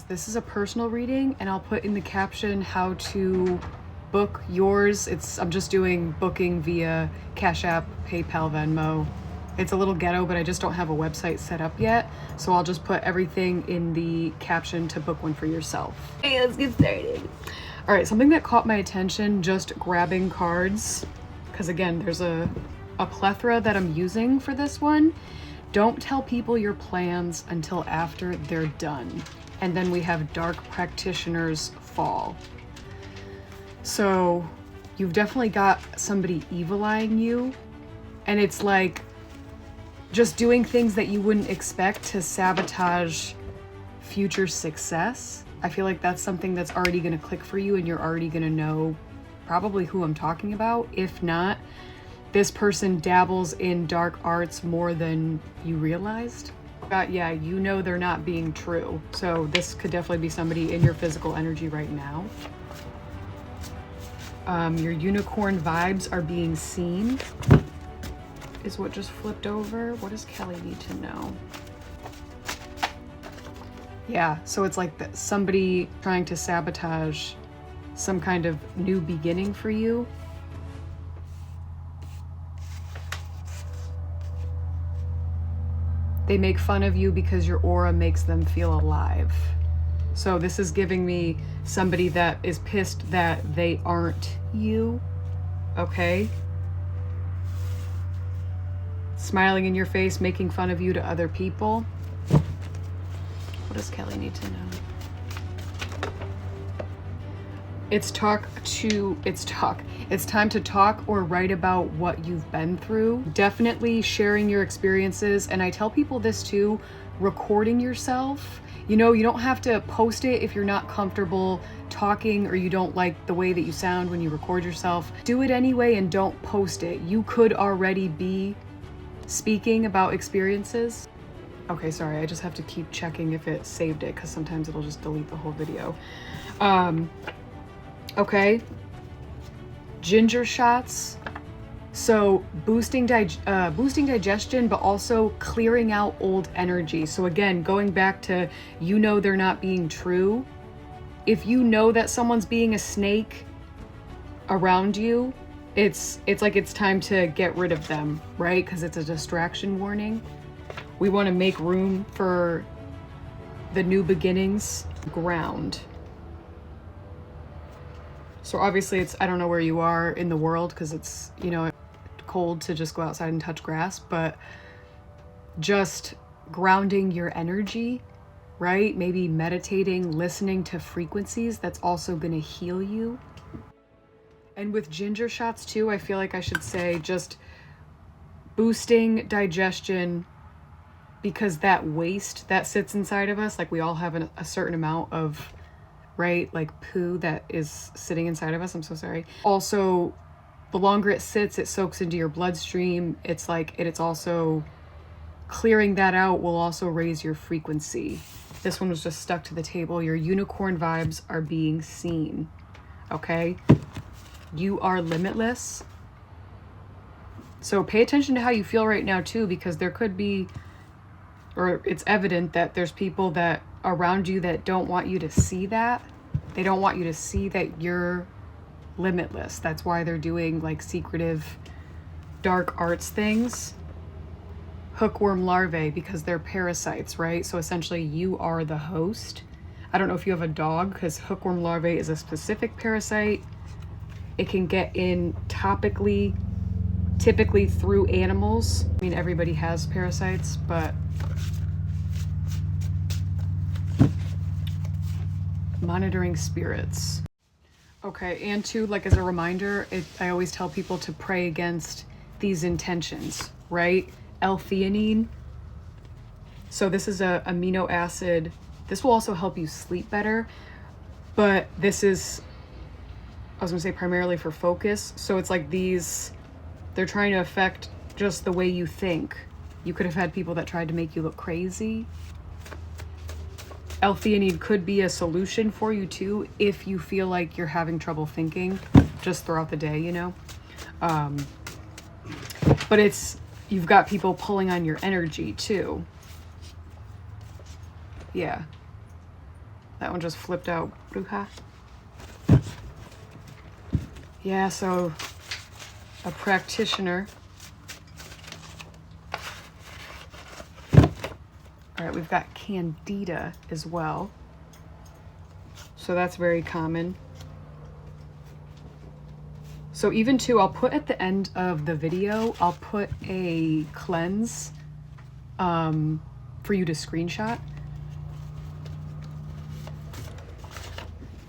This is a personal reading, and I'll put in the caption how to book yours. I'm just doing booking via Cash App, PayPal, Venmo. It's a little ghetto, but I just don't have a website set up yet. So I'll just put everything in the caption to book one for yourself. Hey, let's get started. All right, something that caught my attention just grabbing cards, because again, there's a plethora that I'm using for this one. Don't tell people your plans until after they're done. And then we have Dark Practitioner's Fall. So you've definitely got somebody evil eyeing you, and it's like just doing things that you wouldn't expect to sabotage future success. I feel like that's something that's already going to click for you, and you're already going to know probably who I'm talking about. If not, this person dabbles in dark arts more than you realized. But yeah, you know they're not being true. So this could definitely be somebody in your physical energy right now. Your unicorn vibes are being seen, is what just flipped over. What does Kelly need to know? Yeah, so it's like somebody trying to sabotage some kind of new beginning for you. They make fun of you because your aura makes them feel alive. So this is giving me somebody that is pissed that they aren't you, okay? Smiling in your face, making fun of you to other people. What does Kelly need to know? It's time to talk or write about what you've been through. Definitely sharing your experiences. And I tell people this too, recording yourself. You know, you don't have to post it if you're not comfortable talking or you don't like the way that you sound when you record yourself. Do it anyway and don't post it. You could already be speaking about experiences. Okay, sorry, I just have to keep checking if it saved it because sometimes it'll just delete the whole video. Okay, ginger shots. So boosting digestion, but also clearing out old energy. So again, going back to, you know, they're not being true. If you know that someone's being a snake around you, it's like it's time to get rid of them, right? Because it's a distraction warning. We want to make room for the new beginnings. Ground. So obviously I don't know where you are in the world because it's, you know, cold to just go outside and touch grass, but just grounding your energy, right? Maybe meditating, listening to frequencies, that's also going to heal you. And with ginger shots too, I feel like I should say just boosting digestion, because that waste that sits inside of us, like we all have a certain amount of, right, like poo that is sitting inside of us. I'm so sorry. Also, the longer it sits, it soaks into your bloodstream. It's like it's also clearing that out will also raise your frequency. This one was just stuck to the table. Your unicorn vibes are being seen. Okay? You are limitless. So pay attention to how you feel right now too, because there could be, or it's evident that there's people that around you that don't want you to see that. They don't want you to see that you're limitless. That's why they're doing like secretive dark arts things. Hookworm larvae, because they're parasites, right? So essentially you are the host. I don't know if you have a dog, because hookworm larvae is a specific parasite. It can get in topically, typically through animals. I mean, everybody has parasites, but monitoring spirits. Okay, and too, like as a reminder, I always tell people to pray against these intentions, right? L-theanine. So this is a amino acid. This will also help you sleep better, but this is, I was gonna say primarily for focus. So it's like they're trying to affect just the way you think. You could have had people that tried to make you look crazy. L-theanine could be a solution for you too, if you feel like you're having trouble thinking just throughout the day, you know? But you've got people pulling on your energy too. Yeah. That one just flipped out. Bruja. Yeah, so a practitioner. All right, we've got Candida as well. So that's very common. So even too, I'll put at the end of the video, I'll put a cleanse for you to screenshot.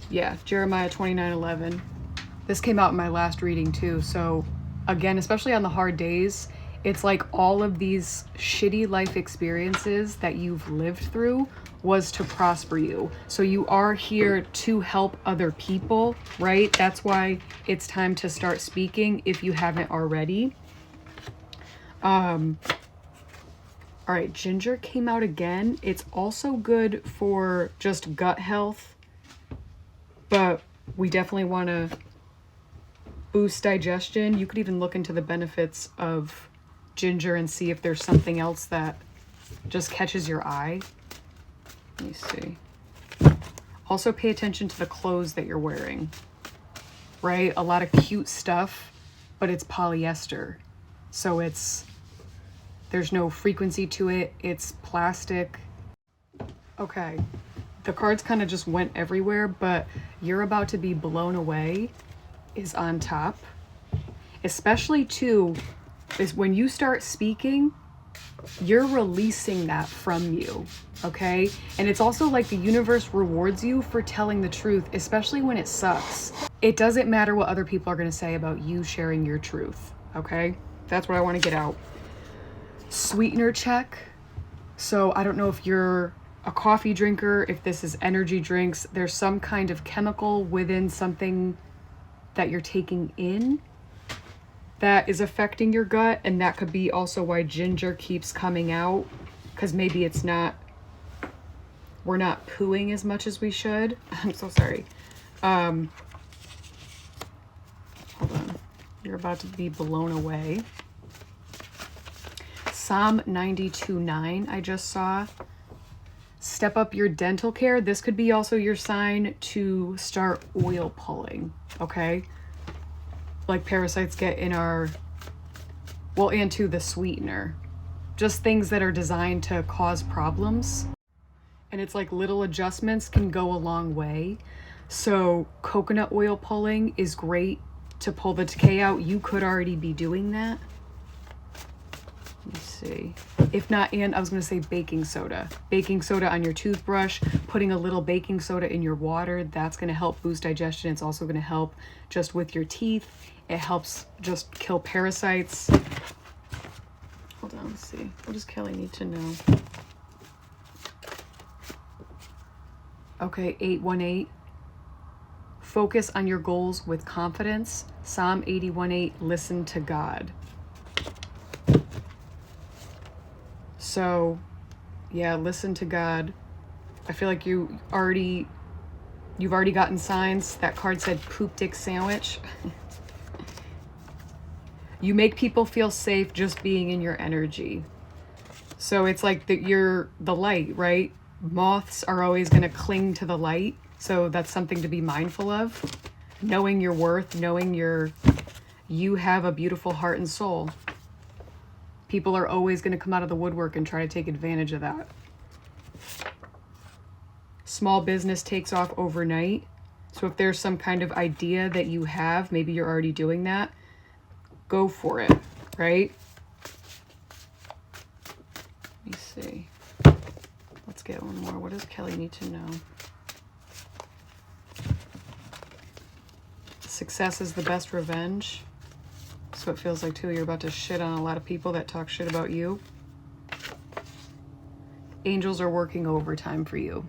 Yeah, Jeremiah 29:11. This came out in my last reading too. So again, especially on the hard days, it's like all of these shitty life experiences that you've lived through was to prosper you. So you are here to help other people, right? That's why it's time to start speaking if you haven't already. All right, ginger came out again. It's also good for just gut health, but we definitely want to boost digestion. You could even look into the benefits of ginger and see if there's something else that just catches your eye. Let me see. Also pay attention to the clothes that you're wearing, right? A lot of cute stuff, but it's polyester. So there's no frequency to it. It's plastic. Okay. The cards kind of just went everywhere, but you're about to be blown away is on top. Especially too, is when you start speaking, you're releasing that from you, okay? And it's also like the universe rewards you for telling the truth, especially when it sucks. It doesn't matter what other people are going to say about you sharing your truth, okay? That's what I want to get out. Sweetener check. So I don't know if you're a coffee drinker, if this is energy drinks, there's some kind of chemical within something that you're taking in that is affecting your gut, and that could be also why ginger keeps coming out, because maybe we're not pooing as much as we should. I'm so sorry. Hold on. You're about to be blown away. Psalm 92:9 I just saw. Step up your dental care. This could be also your sign to start oil pulling, okay? Like parasites get in our, well, and to the sweetener. Just things that are designed to cause problems. And it's like little adjustments can go a long way. So coconut oil pulling is great to pull the decay out. You could already be doing that. Let me see. If not, and I was going to say baking soda. Baking soda on your toothbrush, putting a little baking soda in your water, that's going to help boost digestion. It's also going to help just with your teeth. It helps just kill parasites. Hold on, let's see. What does Kelly need to know? Okay, 818. Focus on your goals with confidence. Psalm 81:8, listen to God. So, yeah, listen to God. I feel like you've already gotten signs. That card said poop dick sandwich. You make people feel safe just being in your energy. So it's like you're the light, right? Moths are always going to cling to the light. So that's something to be mindful of. Knowing your worth, knowing you have a beautiful heart and soul. People are always going to come out of the woodwork and try to take advantage of that. Small business takes off overnight. So if there's some kind of idea that you have, maybe you're already doing that, go for it, right? Let me see. Let's get one more. What does Kelly need to know? Success is the best revenge. So it feels like, too, you're about to shit on a lot of people that talk shit about you. Angels are working overtime for you.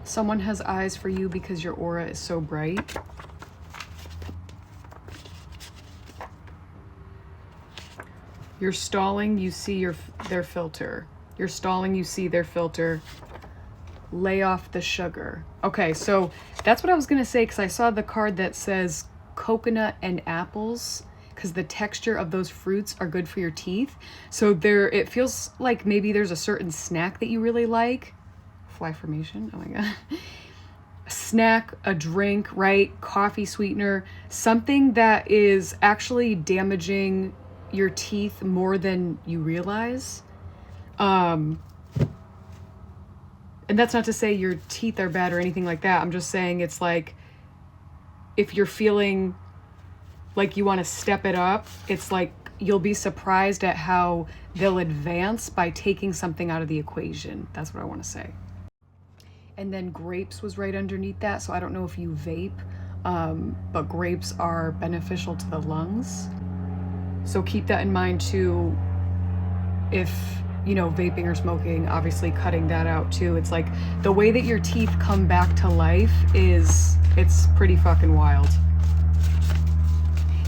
Someone has eyes for you because your aura is so bright. You're stalling, you see their filter. You're stalling, you see their filter. Lay off the sugar. Okay, so that's what I was going to say, because I saw the card that says coconut and apples, because the texture of those fruits are good for your teeth. So it feels like maybe there's a certain snack that you really like. XY formation. Oh my God. A snack, a drink, right? Coffee sweetener, something that is actually damaging your teeth more than you realize. And that's not to say your teeth are bad or anything like that. I'm just saying it's like, if you're feeling like you want to step it up, it's like you'll be surprised at how they'll advance by taking something out of the equation. That's what I want to say. And then grapes was right underneath that. So I don't know if you vape, but grapes are beneficial to the lungs. So keep that in mind too. If, you know, vaping or smoking, obviously cutting that out too. It's like the way that your teeth come back to life it's pretty fucking wild.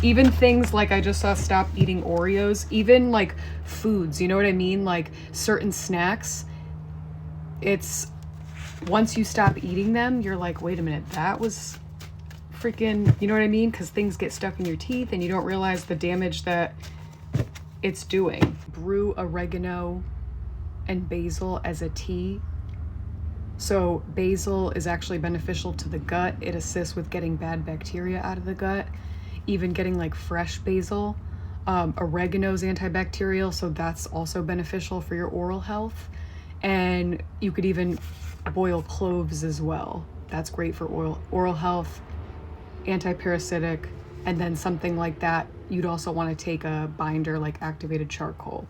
Even things like I just saw stop eating Oreos, even like foods, you know what I mean? Like certain snacks, it's once you stop eating them, you're like, wait a minute, that was freaking, you know what I mean? Because things get stuck in your teeth and you don't realize the damage that it's doing. Brew oregano and basil as a tea. So basil is actually beneficial to the gut. It assists with getting bad bacteria out of the gut, even getting like fresh basil. Oregano's antibacterial, so that's also beneficial for your oral health. And you could even boil cloves as well. That's great for oral health, anti-parasitic, and then something like that, you'd also want to take a binder like activated charcoal.